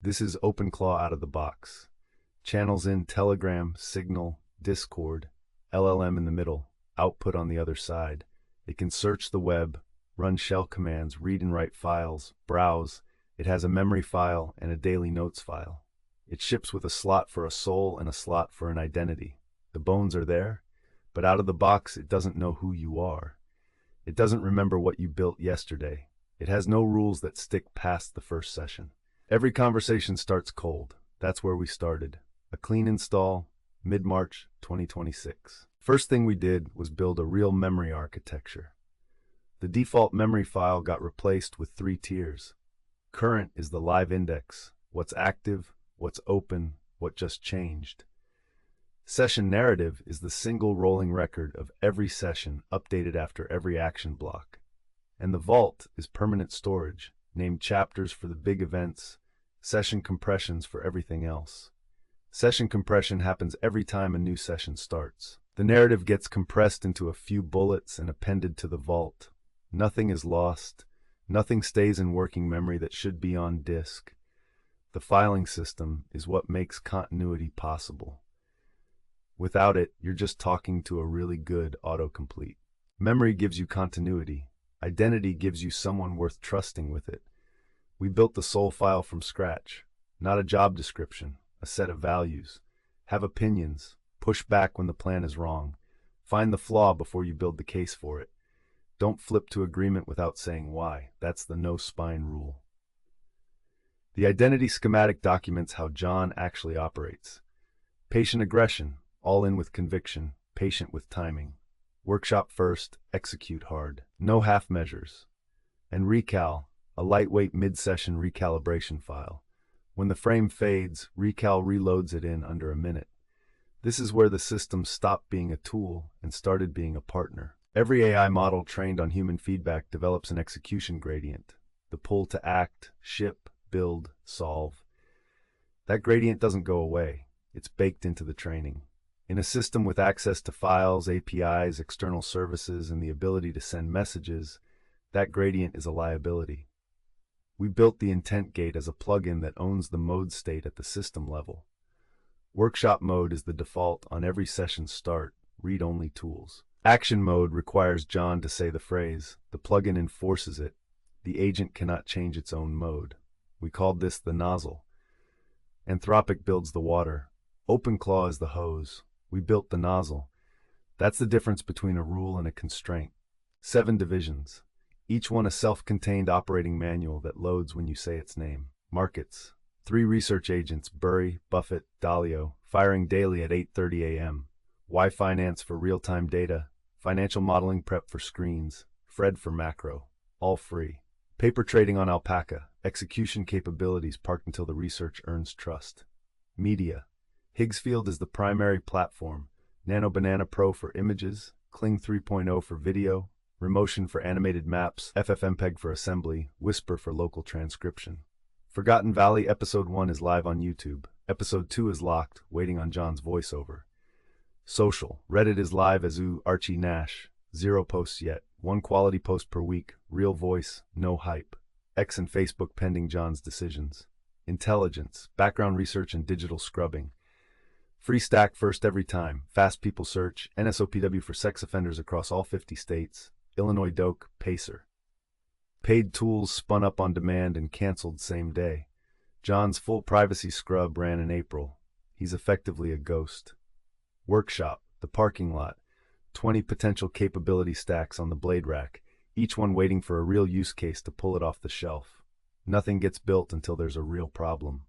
This is OpenClaw out of the box. Channels in Telegram, Signal, Discord, LLM in the middle, output on the other side. It can search the web, run shell commands, read and write files, browse. It has a memory file and a daily notes file. It ships with a slot for a soul and a slot for an identity. The bones are there, but out of the box it doesn't know who you are. It doesn't remember what you built yesterday. It has no rules that stick past the first session. Every conversation starts cold. That's where we started. A clean install, mid-March 2026. First thing we did was build a real memory architecture. The default memory file got replaced with 3 tiers. Current is the live index, what's active, what's open, what just changed. Session narrative is the single rolling record of every session updated after every action block. And the vault is permanent storage, named chapters for the big events, session compressions for everything else. Session compression happens every time a new session starts. The narrative gets compressed into a few bullets and appended to the vault. Nothing is lost. Nothing stays in working memory that should be on disk. The filing system is what makes continuity possible. Without it, you're just talking to a really good autocomplete. Memory gives you continuity. Identity gives you someone worth trusting with it. We built the soul file from scratch. Not a job description, a set of values. Have opinions. Push back when the plan is wrong. Find the flaw before you build the case for it. Don't flip to agreement without saying why. That's the no spine rule. The identity schematic documents how John actually operates. Patient aggression, all in with conviction, patient with timing. Workshop first, execute hard. No half measures. And recal, a lightweight mid-session recalibration file. When the frame fades, recal reloads it in under a minute. This is where the system stopped being a tool and started being a partner. Every AI model trained on human feedback develops an execution gradient. The pull to act, ship, build, solve. That gradient doesn't go away. It's baked into the training. In a system with access to files, APIs, external services, and the ability to send messages, that gradient is a liability. We built the intent gate as a plugin that owns the mode state at the system level. Workshop mode is the default on every session start, read-only tools. Action mode requires John to say the phrase. The plugin enforces it. The agent cannot change its own mode. We called this the nozzle. Anthropic builds the water. OpenClaw is the hose. We built the nozzle. That's the difference between a rule and a constraint. 7 divisions. Each one a self-contained operating manual that loads when you say its name. Markets. 3 research agents, Burry, Buffett, Dalio, firing daily at 8:30 a.m. Y Finance for real-time data. Financial modeling prep for screens. Fred for macro. All free. Paper trading on Alpaca. Execution capabilities parked until the research earns trust. Media. Higgsfield is the primary platform. Nano Banana Pro for images. Kling 3.0 for video. Remotion for animated maps. FFmpeg for assembly. Whisper for local transcription. Forgotten Valley Episode 1 is live on YouTube. Episode 2 is locked, waiting on John's voiceover. Social. Reddit is live as Archie Nash. 0 posts yet. 1 quality post per week. Real voice. No hype. X and Facebook pending John's decisions. Intelligence. Background research and digital scrubbing. Free stack first every time. Fast people search. NSOPW for sex offenders across all 50 states. Illinois Doc. Pacer. Paid tools spun up on demand and canceled same day. John's full privacy scrub ran in April. He's effectively a ghost. Workshop. The parking lot. 20 potential capability stacks on the blade rack, each one waiting for a real use case to pull it off the shelf. Nothing gets built until there's a real problem.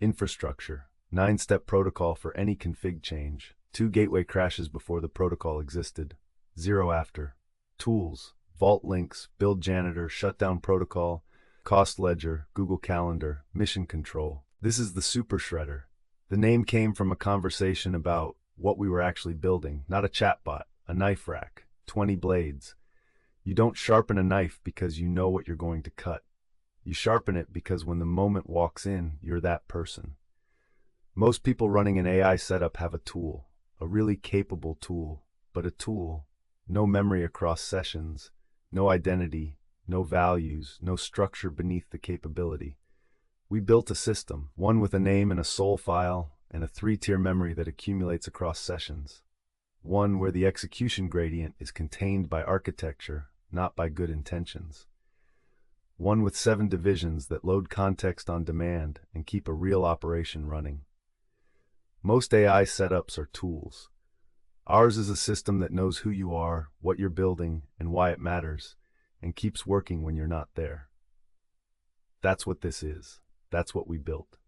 Infrastructure. 9-step protocol for any config change. 2 gateway crashes before the protocol existed. 0 after. Tools. Vault links, build janitor, shutdown protocol, cost ledger, Google Calendar, mission control. This is the super shredder. The name came from a conversation about what we were actually building, not a chatbot, a knife rack, 20 blades. You don't sharpen a knife because you know what you're going to cut. You sharpen it because when the moment walks in, you're that person. Most people running an AI setup have a tool, a really capable tool, but a tool, no memory across sessions, no identity, no values, no structure beneath the capability. We built a system, one with a name and a soul file, and a three-tier memory that accumulates across sessions. One where the execution gradient is contained by architecture, not by good intentions. One with 7 divisions that load context on demand and keep a real operation running. Most AI setups are tools. Ours is a system that knows who you are, what you're building, and why it matters, and keeps working when you're not there. That's what this is. That's what we built.